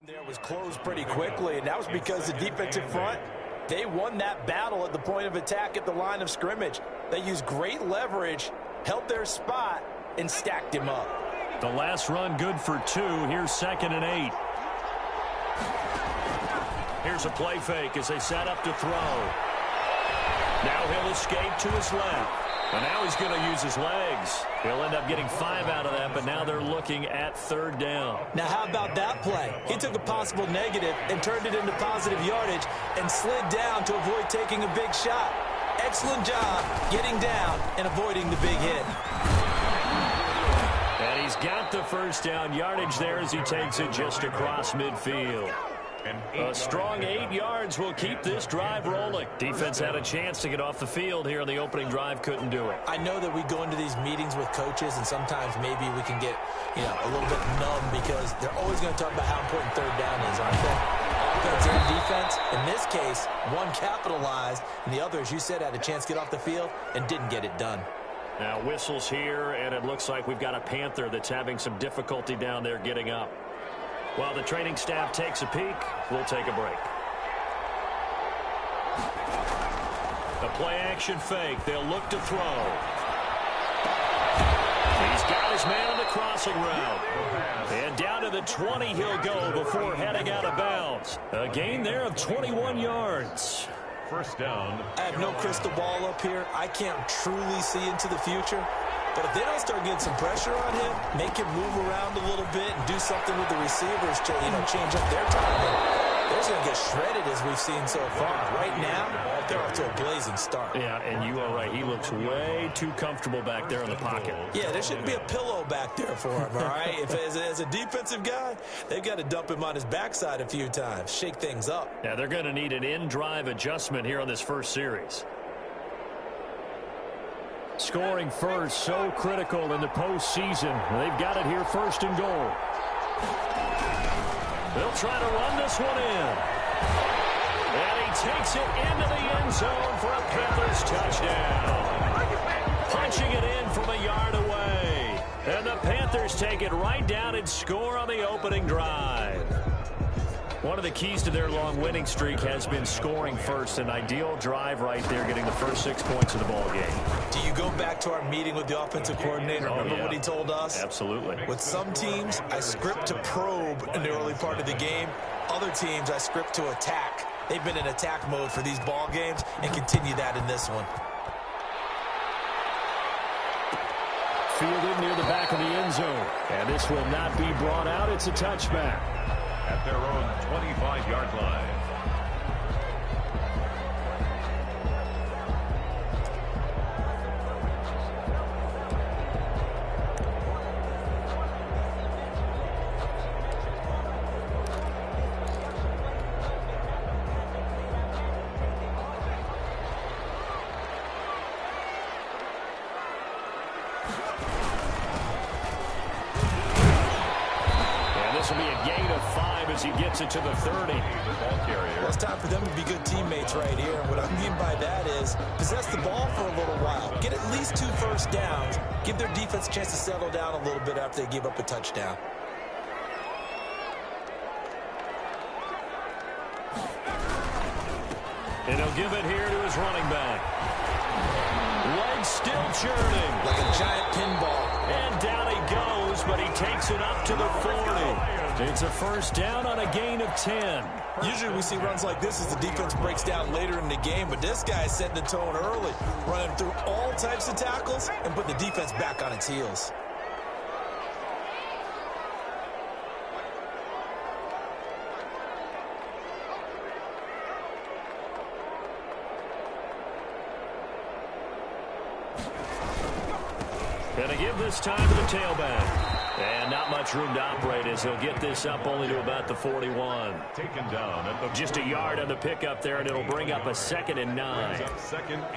There was closed pretty quickly, and that was because the defensive front, they won that battle at the point of attack at the line of scrimmage. They used great leverage, held their spot, and stacked him up. The last run good for 2. Here's 2nd and 8. Here's a play fake as they set up to throw. Now he'll escape to his left. And now he's going to use his legs. He'll end up getting 5 out of that, but now they're looking at 3rd down. Now how about that play? He took a possible negative and turned it into positive yardage and slid down to avoid taking a big shot. Excellent job getting down and avoiding the big hit. And he's got the first down yardage there as he takes it just across midfield. A strong 8 yards will keep this drive rolling. Defense had a chance to get off the field here on the opening drive, couldn't do it. I know that we go into these meetings with coaches, and sometimes maybe we can get, a little bit numb because they're always going to talk about how important 3rd down is, aren't they? Offense and defense. In this case, one capitalized, and the other, as you said, had a chance to get off the field and didn't get it done. Now whistles here, and it looks like we've got a Panther that's having some difficulty down there getting up. While the training staff takes a peek, we'll take a break. A play-action fake. They'll look to throw. He's got his man on the crossing route. And down to the 20 he'll go before heading out of bounds. A gain there of 21 yards. First down. I have no crystal ball up here. I can't truly see into the future. But if they don't start getting some pressure on him, make him move around a little bit and do something with the receivers to, change up their timing, they're just going to get shredded as we've seen so far. Right now, they're off to a blazing start. Yeah, and you are right. He looks way too comfortable back there in the pocket. Yeah, there shouldn't be a pillow back there for him, all right? If as a defensive guy, they've got to dump him on his backside a few times, shake things up. Yeah, they're going to need an in-drive adjustment here on this first series. Scoring first, so critical in the postseason. They've got it here, 1st and goal. They'll try to run this one in. And he takes it into the end zone for a Panthers touchdown. Punching it in from a yard away. And the Panthers take it right down and score on the opening drive. One of the keys to their long winning streak has been scoring first. An ideal drive right there, getting the first 6 points of the ball game. Do you go back to our meeting with the offensive coordinator? Remember what he told us? Absolutely. With some teams, I script to probe in the early part of the game. Other teams, I script to attack. They've been in attack mode for these ball games and continue that in this one. Fielded near the back of the end zone. And this will not be brought out. It's a touchback. At their own 25-yard line. This will be a gain of 5 as he gets it to the 30. Well, it's time for them to be good teammates right here. And what I mean by that is possess the ball for a little while. Get at least 2 first downs. Give their defense a chance to settle down a little bit after they give up a touchdown. And he'll give it here to his running back. Legs still churning. Like a giant pinball. And down he goes, but he takes it up to the 40. It's a first down on a gain of 10. Usually we see runs like this as the defense breaks down later in the game, but this guy is setting the tone early, running through all types of tackles and put the defense back on its heels. Gonna give this time to the tailback. And not much room to operate as he'll get this up only to about the 41. Taken down at the just a yard on the pickup there, and it'll bring up a 2nd and 9.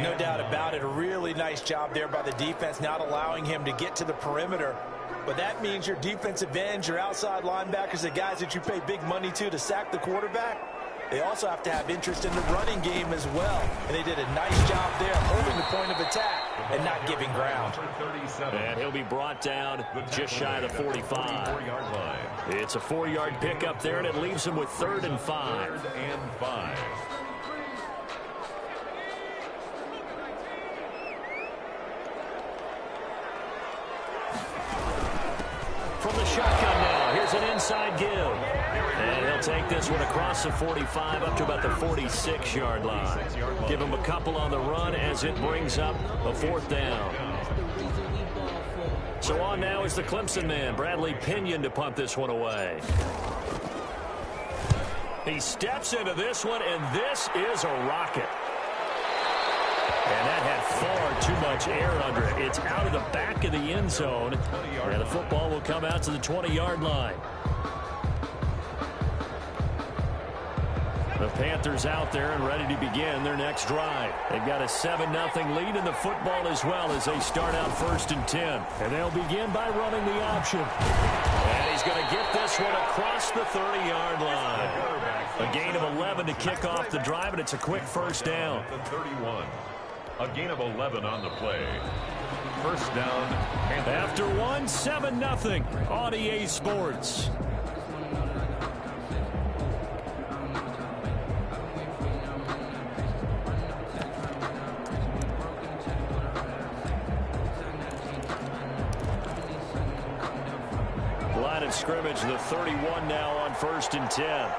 No doubt about it. A really nice job there by the defense, not allowing him to get to the perimeter. But that means your defensive ends, your outside linebackers, the guys that you pay big money to sack the quarterback, they also have to have interest in the running game as well. And they did a nice job there holding the point of attack. and not giving ground. And he'll be brought down just shy of the 45. It's a 4-yard pickup there, and it leaves him with 3rd and 5. 3rd and 5. From the shotgun now, here's an inside give. And he'll take this one across the 45 up to about the 46-yard line. Give him a couple on the run as it brings up a 4th down. So on now is the Clemson man, Bradley Pinion, to punt this one away. He steps into this one, and this is a rocket. And that had far too much air under it. It's out of the back of the end zone, and the football will come out to the 20-yard line. The Panthers out there and ready to begin their next drive. They've got a 7-0 lead in the football as well as they start out 1st and 10. And they'll begin by running the option. And he's going to get this one across the 30-yard line. A gain of 11 to kick off the drive, and it's a quick 1st down. 31. A gain of 11 on the play. 1st down. After one, 7-0 on EA Sports. Line of scrimmage, the 31 now on 1st and 10.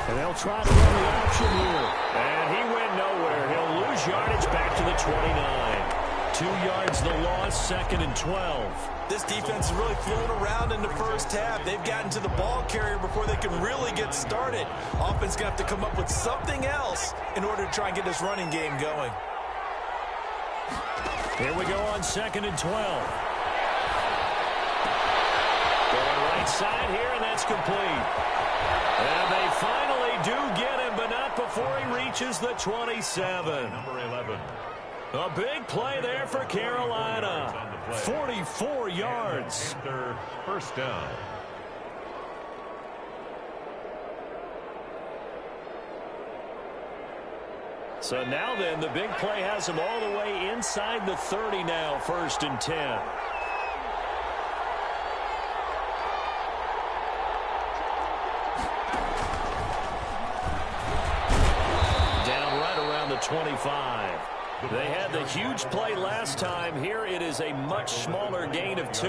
And they'll try to run the option here. And he went nowhere. He'll lose yardage back to the 29. 2 yards the loss, 2nd and 12. This defense is really floating around in the first half. They've gotten to the ball carrier before they can really get started. Offense going to have to come up with something else in order to try and get this running game going. Here we go on 2nd and 12. Going right side here, and that's complete. And they finally do get him, but not before he reaches the 27. Number 11. A big play there for Carolina. 44 yards. Panther 1st down. So now then, the big play has him all the way inside the 30 now, 1st and 10. Down right around the 25. They had the huge play last time. Here it is a much smaller gain of 2.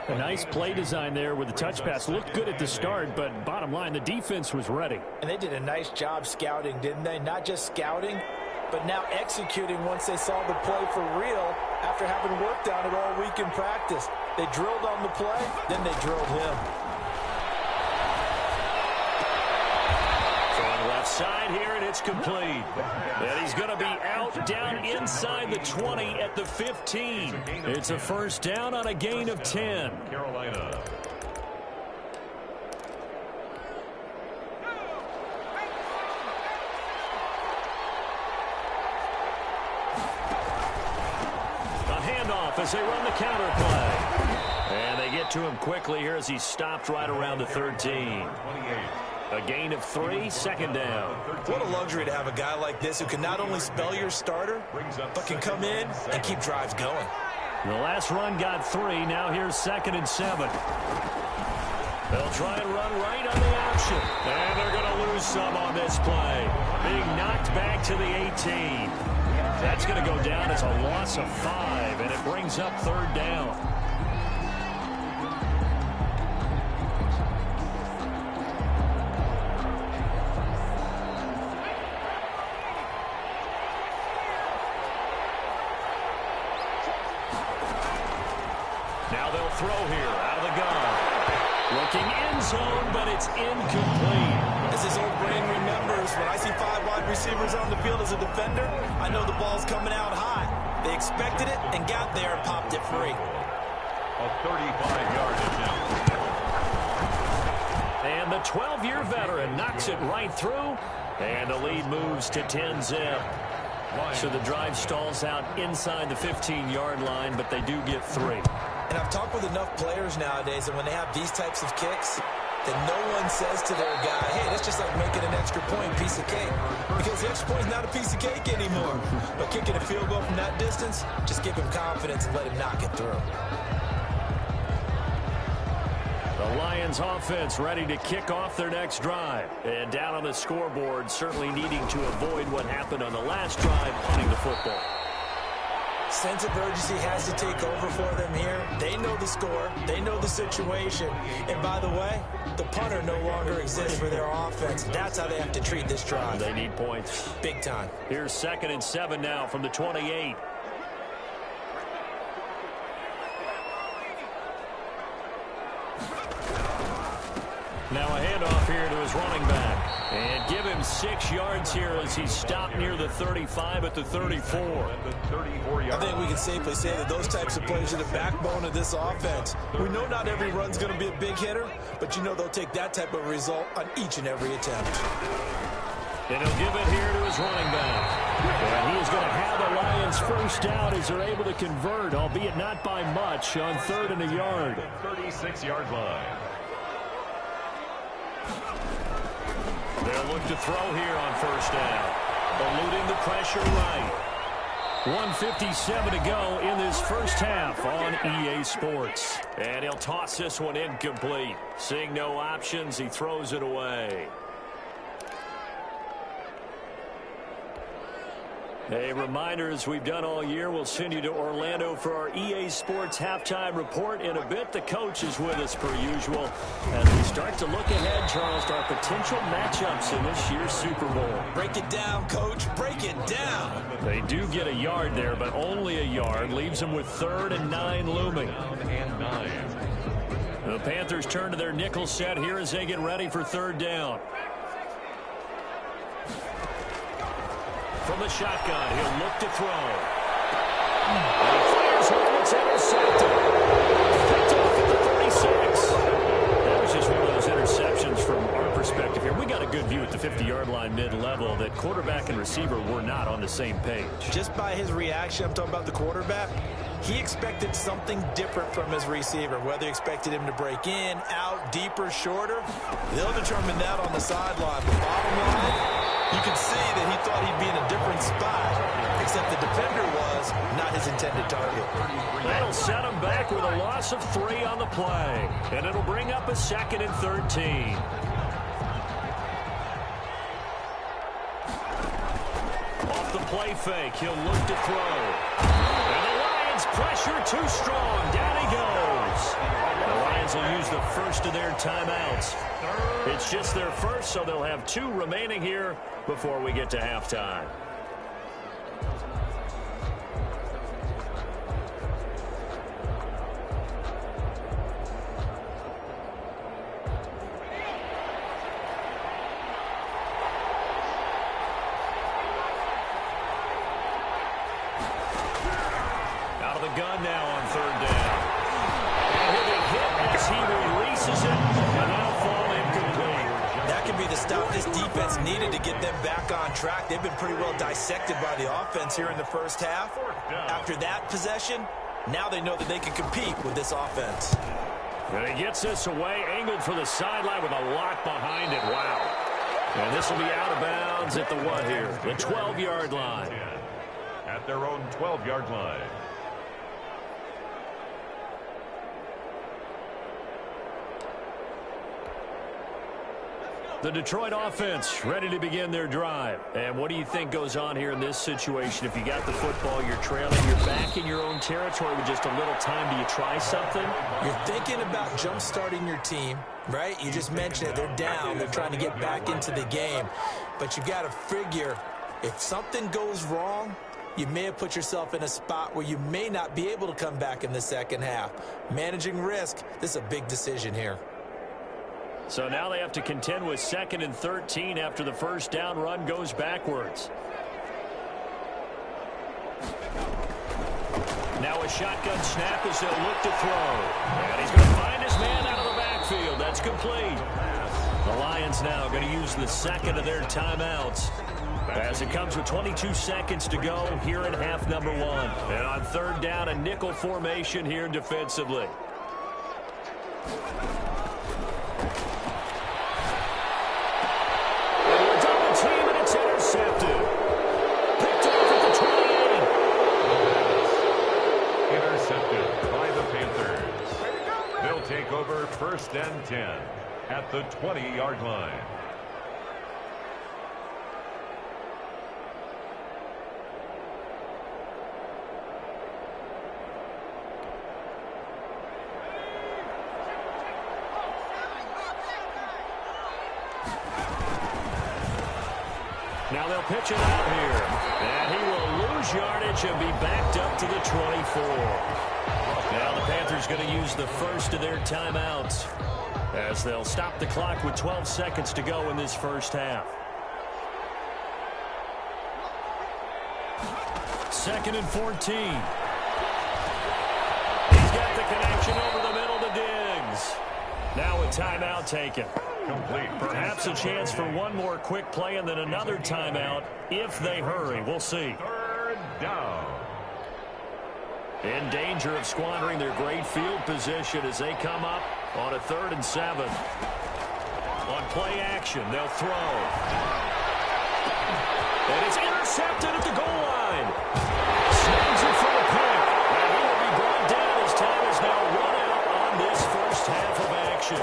A nice play design there with the touch pass. Looked good at the start, but bottom line, the defense was ready. And they did a nice job scouting, didn't they? Not just scouting, but now executing once they saw the play for real after having worked on it all week in practice. They drilled on the play, then they drilled him. Left side here, and it's complete. And he's going to be out down inside the 20 at the 15. It's a 1st down on a gain of 10. Carolina. A handoff as they run the counter play. And they get to him quickly here as he's stopped right around the 13. 28. A gain of 3, 2nd down. What a luxury to have a guy like this who can not only spell your starter, but can come in and keep drives going. The last run got 3. Now here's 2nd and 7. They'll try and run right on the option. And they're going to lose some on this play. Being knocked back to the 18. That's going to go down as a loss of 5, and it brings up 3rd down. Now they'll throw here out of the gun. Looking end zone, but it's incomplete. As his old brain remembers, when I see 5 wide receivers on the field as a defender, I know the ball's coming out high. They expected it and got there and popped it free. A 35-yard attempt. And the 12-year veteran knocks it right through, and the lead moves to 10-zip. So the drive stalls out inside the 15-yard line, but they do get 3. And I've talked with enough players nowadays, and when they have these types of kicks, then no one says to their guy, hey, that's just like making an extra point, piece of cake. Because the extra point is not a piece of cake anymore. But kicking a field goal from that distance, just give him confidence and let him knock it through. The Lions offense ready to kick off their next drive. And down on the scoreboard, certainly needing to avoid what happened on the last drive, punting the football. Sense of urgency has to take over for them here. They know the score. They know the situation. And by the way, the punter no longer exists for their offense. That's how they have to treat this drive. They need points. Big time. Here's 2nd and 7 now from the 28. Now a handoff here to his running back. And give him 6 yards here as he's stopped near the 35 at the 34. I think we can safely say that those types of plays are the backbone of this offense. We know not every run's going to be a big hitter, but you know they'll take that type of result on each and every attempt. And he'll give it here to his running back. And he is going to have the Lions first down as they're able to convert, albeit not by much, on 3rd and a yard. 36-yard line. They'll look to throw here on 1st down. Eluding the pressure right. 1:57 to go in this first half on EA Sports. And he'll toss this one incomplete. Seeing no options, he throws it away. A reminder, as we've done all year, we'll send you to Orlando for our EA Sports halftime report in a bit. The coach is with us per usual as we start to look ahead, Charles, to our potential matchups in this year's Super Bowl. Break it down, Coach. Break it down. They do get a yard there, but only a yard. Leaves them with 3rd and 9 looming. The Panthers turn to their nickel set here as they get ready for 3rd down. From the shotgun, he'll look to throw. And he fires one, it's intercepted. Picked off at the 36. That was just one of those interceptions from our perspective here. We got a good view at the 50-yard line mid-level that quarterback and receiver were not on the same page. Just by his reaction, I'm talking about the quarterback, he expected something different from his receiver. Whether he expected him to break in, out, deeper, shorter, they'll determine that on the sideline. But bottom line, you can see that he thought he'd be in a different spot, except the defender was not his intended target. That'll set him back with a loss of 3 on the play. And it'll bring up a 2nd and 13. Off the play fake, he'll look to throw. And the Lions pressure too strong. Down he goes. The Lions will use the first of their timeouts. It's just their first, so they'll have 2 remaining here before we get to halftime. Out of the gun now on 3rd down. And he'll be hit as he releases it, and that'll fall incomplete. That could be the stop this defense needed to get them back on track. They've been pretty well dissected by the offense here in the first half. After that possession, now they know that they can compete with this offense. And he gets this away, angled for the sideline with a lock behind it. Wow. And this will be out of bounds at the what here? The 12-yard line. At their own 12-yard line. The Detroit offense ready to begin their drive. And what do you think goes on here in this situation? If you got the football, you're trailing, you're back in your own territory with just a little time. Do you try something? You're thinking about jump-starting your team, right? You just mentioned it. They're down. They're trying to get back into the game. But you got to figure, if something goes wrong, you may have put yourself in a spot where you may not be able to come back in the second half. Managing risk, this is a big decision here. So now they have to contend with 2nd and 13 after the first down run goes backwards. Now a shotgun snap as they'll look to throw. And he's going to find his man out of the backfield. That's complete. The Lions now going to use the 2nd of their timeouts as it comes with 22 seconds to go here in half number 1. And on 3rd down, a nickel formation here defensively. over 1st and 10 at the 20-yard line. Now they'll pitch it out here. And he will lose yardage and be backed up to the 24. Now the Panthers going to use the first of their timeouts as they'll stop the clock with 12 seconds to go in this first half. 2nd and 14. He's got the connection over the middle to Diggs. Now a timeout taken. Complete. Perhaps a chance for one more quick play and then another timeout if they hurry. We'll see. 3rd down. In danger of squandering their great field position as they come up on a 3rd and 7. On play action, they'll throw. And it's intercepted at the goal line. Snags it for the pick. And he will be brought down as time is now run out on this first half of action.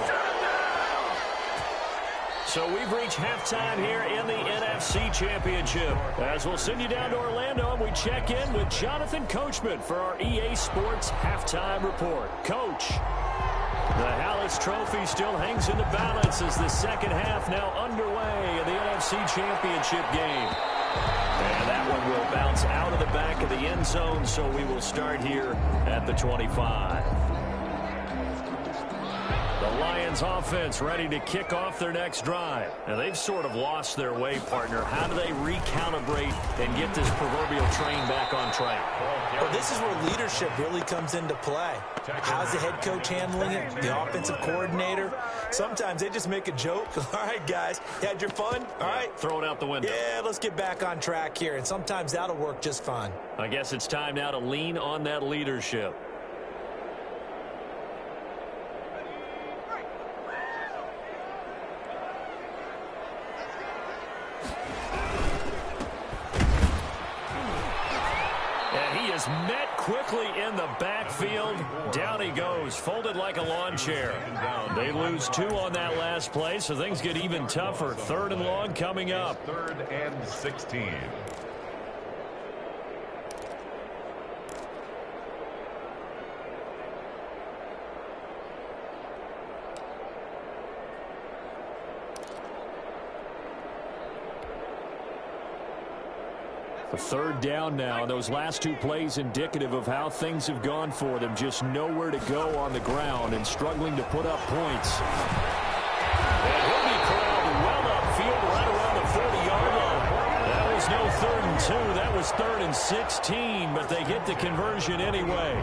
So we've reached halftime here in the NFC Championship. As we'll send you down to Orlando and we check in with Jonathan Coachman for our EA Sports Halftime Report. Coach, the Hallis Trophy still hangs in the balance as the second half now underway in the NFC Championship game. And that one will bounce out of the back of the end zone, so we will start here at the 25. The Lions offense ready to kick off their next drive. Now they've sort of lost their way, partner. How do they recalibrate and get this proverbial train back on track? Well, this is where leadership really comes into play. How's the head coach handling it? The offensive coordinator? Sometimes they just make a joke. All right, guys, you had your fun? All right. Throw it out the window. Yeah, let's get back on track here. And sometimes that'll work just fine. I guess it's time now to lean on that leadership. Met quickly in the backfield. Down he goes, folded like a lawn chair. They lose 2 on that last play, so things get even tougher. 3rd and long coming up. 3rd and 16. A 3rd down now. Those last 2 plays indicative of how things have gone for them. Just nowhere to go on the ground and struggling to put up points. And he'll be corralled well upfield right around the 40-yard line. That was no 3rd and 2. That was 3rd and 16, but they get the conversion anyway.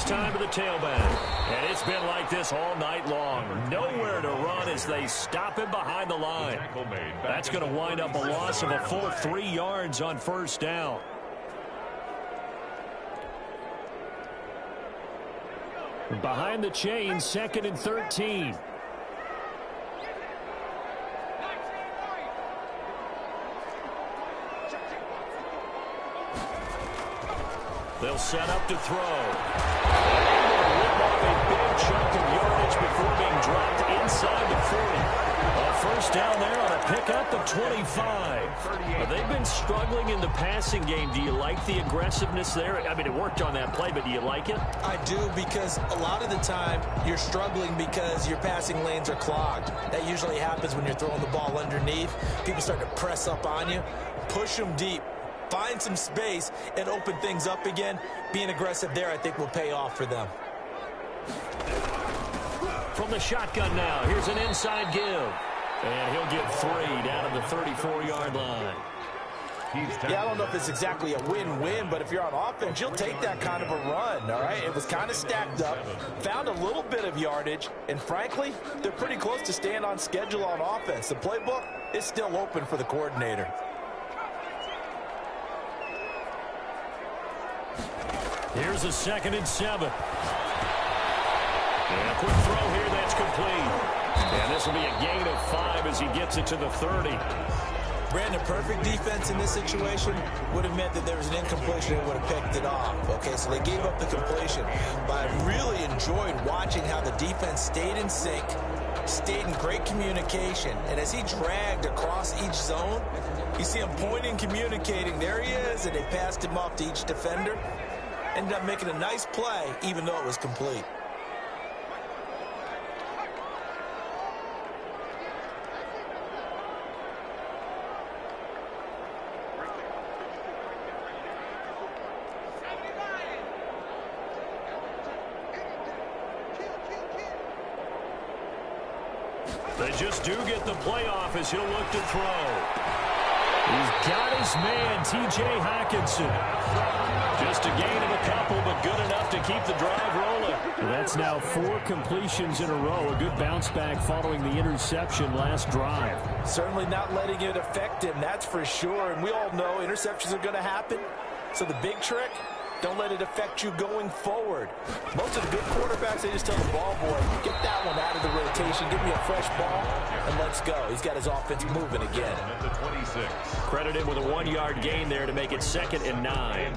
Time to the tailback. And it's been like this all night long. Nowhere to run as they stop him behind the line. That's going to wind up a loss of a full 3 yards on 1st down. Behind the chain, 2nd and 13. They'll set up to throw. Rip off a big chunk of yardage before being dropped inside the 40. A 1st down there on a pickup of 25. They've been struggling in the passing game. Do you like the aggressiveness there? I mean, it worked on that play, but do you like it? I do, because a lot of the time you're struggling because your passing lanes are clogged. That usually happens when you're throwing the ball underneath. People start to press up on you. Push them deep. Find some space and open things up again. Being aggressive there, I think, will pay off for them. From the shotgun now, here's an inside give. And he'll get 3 down at the 34-yard line. Yeah, I don't know if it's exactly a win-win, but if you're on offense, you'll take that kind of a run, all right? It was kind of stacked up, found a little bit of yardage, and frankly, they're pretty close to staying on schedule on offense. The playbook is still open for the coordinator. Here's a 2nd and 7. And a quick throw here, that's complete. And this will be a gain of 5 as he gets it to the 30. Brandon, perfect defense in this situation would have meant that there was an incompletion and would have picked it off. Okay, so they gave up the completion. But I really enjoyed watching how the defense stayed in sync, stayed in great communication. And as he dragged across each zone, you see him pointing, communicating. There he is, and they passed him off to each defender. Ended up making a nice play, even though it was complete. They just do get the playoff as he'll look to throw. He's got his man, T.J. Hockenson. Just a gain of a couple, but good enough to keep the drive rolling. Well, that's now 4 completions in a row. A good bounce back following the interception last drive. Certainly not letting it affect him, that's for sure. And we all know interceptions are going to happen. So the big trick, don't let it affect you going forward. Most of the good quarterbacks, they just tell the ball boy, get that one out of the rotation, give me a fresh ball, and let's go. He's got his offense moving again. At the 26. Credit him with a 1-yard gain there to make it 2nd and 9.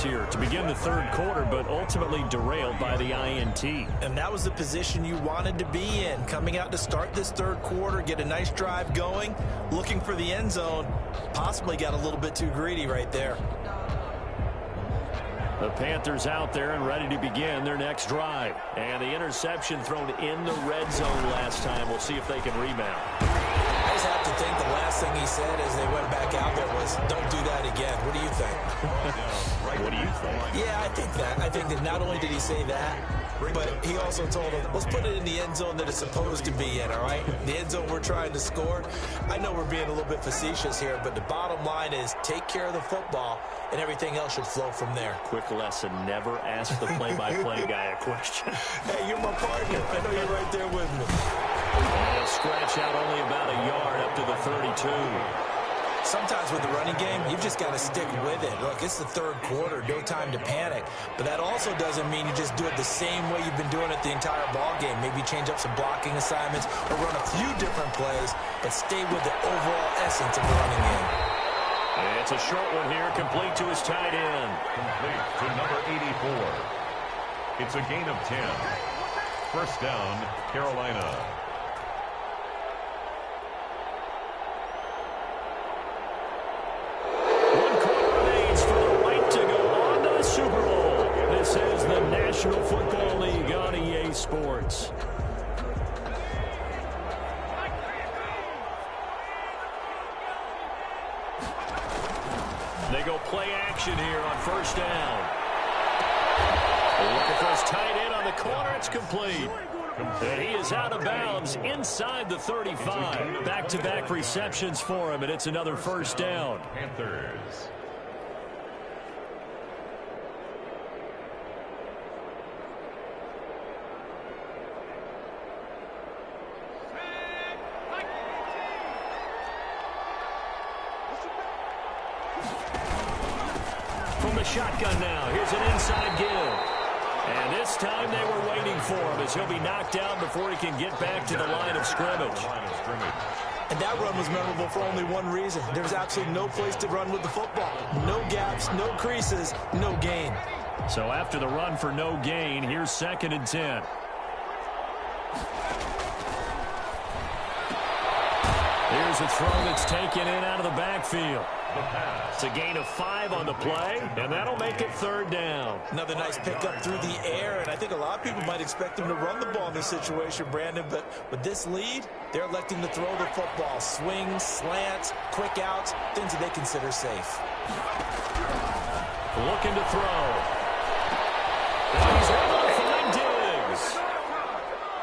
Here to begin the 3rd quarter, but ultimately derailed by the INT. And that was the position you wanted to be in. Coming out to start this 3rd quarter, get a nice drive going, looking for the end zone. Possibly got a little bit too greedy right there. The Panthers out there and ready to begin their next drive. And the interception thrown in the red zone last time. We'll see if they can rebound. I just have to think the last thing he said as they went back out there was, don't do that again. What do you think? What do you think? Yeah, I think that. I think that not only did he say that, but he also told him, let's put it in the end zone that it's supposed to be in, all right? The end zone we're trying to score. I know we're being a little bit facetious here, but the bottom line is take care of the football, and everything else should flow from there. Quick lesson, never ask the play-by-play guy a question. Hey, you're my partner. I know you're right there with me. And they'll scratch out only about a yard up to the 32. Sometimes with the running game, you've just got to stick with it. Look, it's the 3rd quarter, no time to panic. But that also doesn't mean you just do it the same way you've been doing it the entire ball game. Maybe change up some blocking assignments or run a few different plays, but stay with the overall essence of the running game. And it's a short one here, complete to his tight end. Complete to number 84. It's a gain of 10. First down, Carolina. Super Bowl. This is the National Football League on EA Sports. They go play action here on 1st down. Looking for his tight end on the corner. It's complete. And he is out of bounds inside the 35. Back-to-back receptions for him, and it's another 1st down. Panthers. From the shotgun now, here's an inside give. And this time they were waiting for him as he'll be knocked down before he can get back to the line of scrimmage. And that run was memorable for only one reason. There's absolutely no place to run with the football. No gaps, no creases, no gain. So after the run for no gain, here's 2nd and 10. Here's a throw that's taken in out of the backfield. The pass. It's a gain of 5 on the play, and that'll make it 3rd down. Another nice pickup through the air, and I think a lot of people might expect them to run the ball in this situation, Brandon, but with this lead, they're electing to throw the football. Swings, slants, quick outs, things that they consider safe. Looking to throw. And he's able to find Diggs.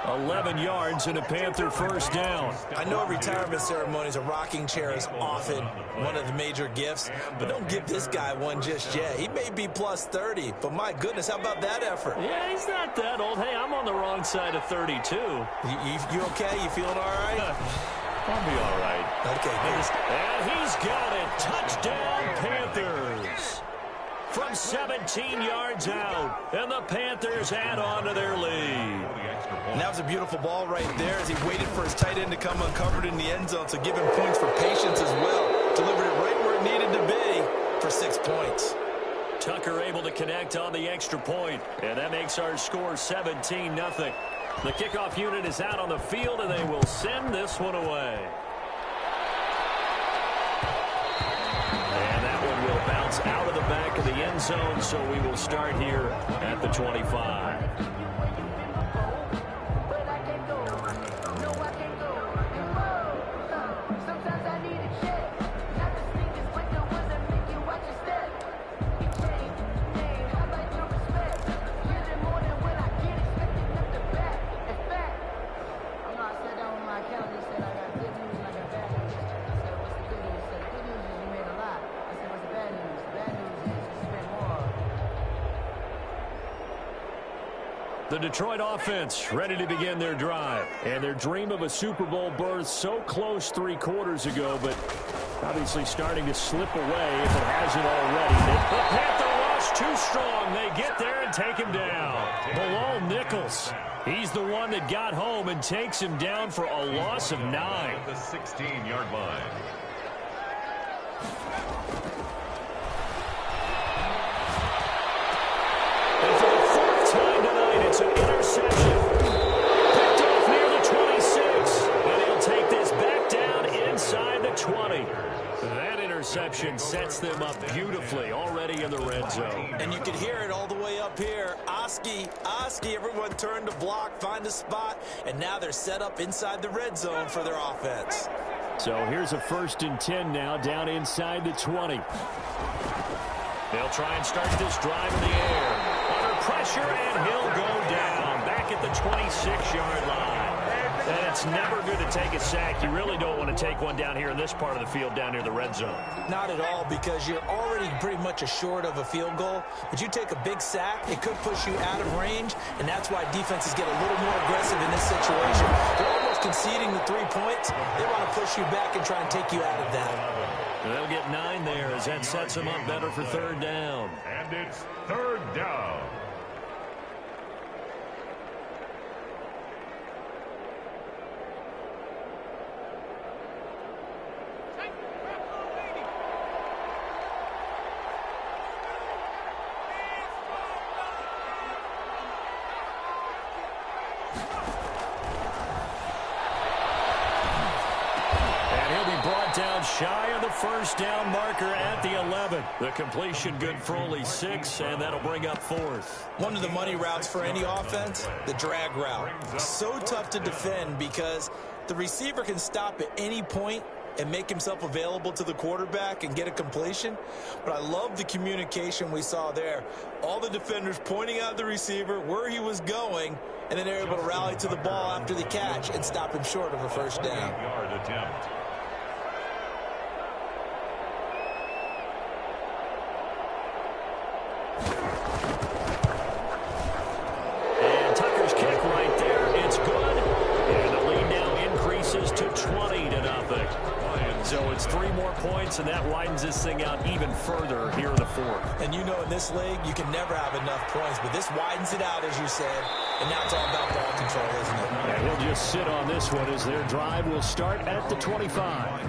11 yards and a Panther 1st down. I know retirement ceremonies, a rocking chair is often one of the major gifts, but don't give this guy one just yet. He may be plus 30, but my goodness, how about that effort? Yeah, he's not that old. Hey, I'm on the wrong side of 32. You okay? You feeling all right? I'll be all right. Okay, good. And he's got it. Touchdown, Panthers. From 17 yards out, and the Panthers add on to their lead. And that was a beautiful ball right there as he waited for his tight end to come uncovered in the end zone, so give him points for patience as well. Delivered it right where it needed to be for 6 points. Tucker able to connect on the extra point, and that makes our score 17-0. The kickoff unit is out on the field, and they will send this one away. And that one will bounce out of the back of the end zone, so we will start here at the 25. The Detroit offense ready to begin their drive. And their dream of a Super Bowl berth so close 3 quarters ago, but obviously starting to slip away if it hasn't already. The Panther rush too strong. They get there and take him down. Below Nichols. He's the one that got home and takes him down for a loss of 9. The 16-yard line. And for the 4th time tonight, it's an interception. Picked off near the 26. And he'll take this back down inside the 20. That interception sets them up beautifully already in the red zone. And you can hear it all the way up here. Oski, everyone turned to block, find a spot, and now they're set up inside the red zone for their offense. So here's a 1st and 10 now down inside the 20. They'll try and start this drive in the air. Under pressure, and he'll go down back at the 26-yard line. And it's never good to take a sack. You really don't want to take one down here in this part of the field down near the red zone. Not at all, because you're already pretty much assured of a field goal. But you take a big sack, it could push you out of range, and that's why defenses get a little more aggressive in this situation. They're almost conceding the 3 points. They want to push you back and try and take you out of that. They'll get 9 there as that sets them up better for 3rd down. And it's 3rd down. Shy of the 1st down marker at the 11. The completion good for only 6, and that'll bring up 4th. One of the money routes for any offense, the drag route. So tough to defend because the receiver can stop at any point and make himself available to the quarterback and get a completion. But I love the communication we saw there. All the defenders pointing out the receiver, where he was going, and then they're able to rally to the ball after the catch and stop him short of a 1st down. 8-yard attempt. And Tucker's kick right there. It's good. And the lead now increases to 20-0. So it's 3 more points, and that widens this thing out even further here in the 4th. And you know in this league, you can never have enough points, but this widens it out, as you said, and now it's all about ball control, isn't it? And he'll just sit on this one as their drive will start at the 25.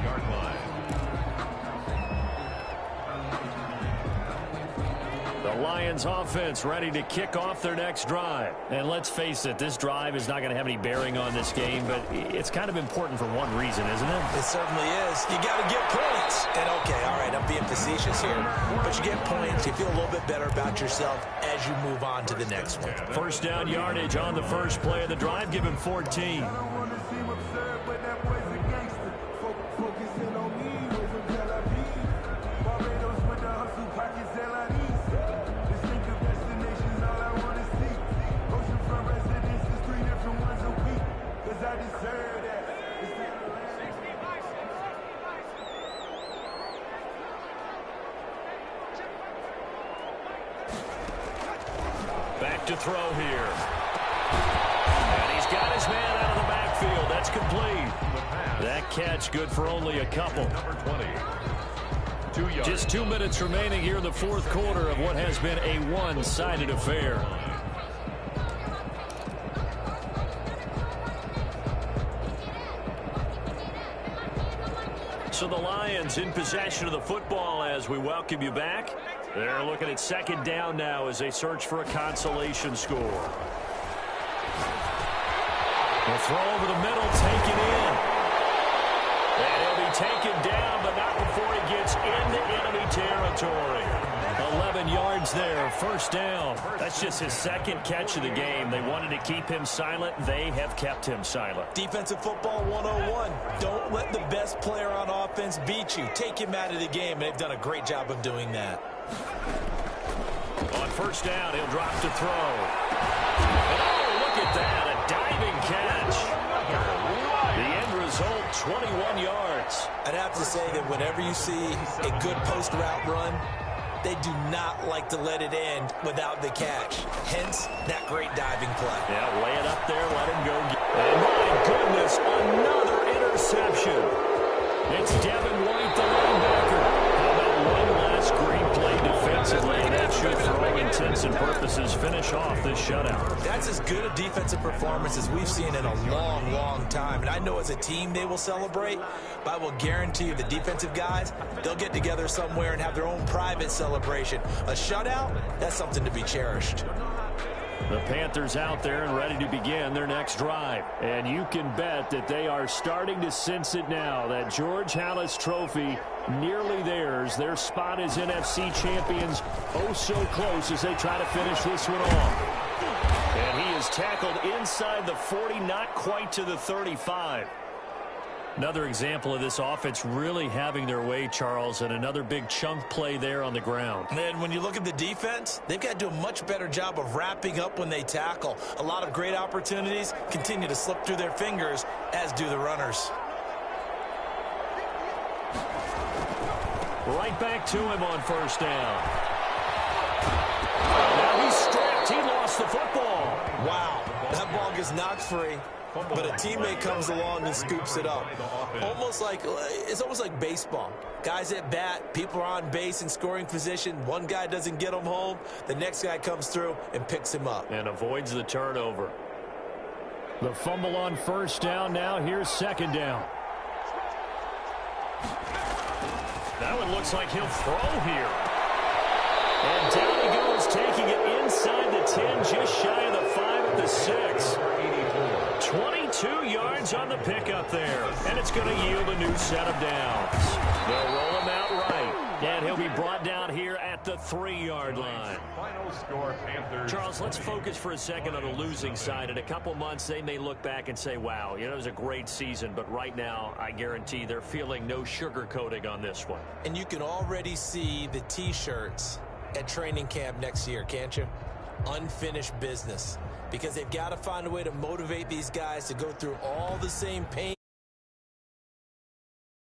The Lions offense ready to kick off their next drive. And let's face it, this drive is not going to have any bearing on this game, but it's kind of important for one reason, isn't it? It certainly is. You got to get points. And, okay, all right, I'm being facetious here, but you get points. You feel a little bit better about yourself as you move on to the next one. First down yardage on the first play of the drive. Give him 14. Back to throw here. And he's got his man out of the backfield. That's complete. That catch good for only a couple. Number 20. 2 yards. Just 2 minutes remaining here in the fourth quarter of what has been a one-sided affair. So the Lions in possession of the football as we welcome you back. They're looking at second down now as they search for a consolation score. The throw over the middle, taken in. And he'll be taken down, but not before he gets into enemy territory. 11 yards there, first down. That's just his second catch of the game. They wanted to keep him silent. They have kept him silent. Defensive football 101. Don't let the best player on offense beat you. Take him out of the game. They've done a great job of doing that. On first down, he'll drop to throw. And oh, look at that, a diving catch. The end result, 21 yards. I'd have to say that whenever you see a good post route run, they do not like to let it end without the catch. Hence, that great diving play. Yeah, lay it up there, let him go. And my goodness, another interception. It's Devin White, the linebacker. How about one last great play defensively? That should, for all intents and purposes, finish off this shutout. That's as good a defensive performance as we've seen in a long, long time. And I know as a team they will celebrate, but I will guarantee you the defensive guys, they'll get together somewhere and have their own private celebration. A shutout, that's something to be cherished. The Panthers out there and ready to begin their next drive. And you can bet that they are starting to sense it now. That George Halas trophy nearly theirs. Their spot as NFC champions oh so close as they try to finish this one off. And he is tackled inside the 40, not quite to the 35. Another example of this offense really having their way, Charles, and another big chunk play there on the ground. And when you look at the defense, they've got to do a much better job of wrapping up when they tackle. A lot of great opportunities continue to slip through their fingers, as do the runners. Right back to him on first down. Now he's stripped. He lost the football. Wow, that ball gets knocked free. But a teammate comes along and scoops it up. It's almost like baseball. Guys at bat, people are on base in scoring position. One guy doesn't get him home. The next guy comes through and picks him up. And avoids the turnover. The fumble on first down now. Here's second down. That one looks like he'll throw here. And down he goes, taking it inside the 10, just shy of the 5 at the 6. 22 yards on the pickup there. And it's going to yield a new set of downs. They'll roll him out right. And he'll be brought down here at the 3-yard line. Final score, Panthers. Charles, let's focus for a second on the losing side. In a couple months, they may look back and say, wow, it was a great season. But right now, I guarantee they're feeling no sugarcoating on this one. And you can already see the T-shirts at training camp next year, can't you? Unfinished business. Because they've got to find a way to motivate these guys to go through all the same pain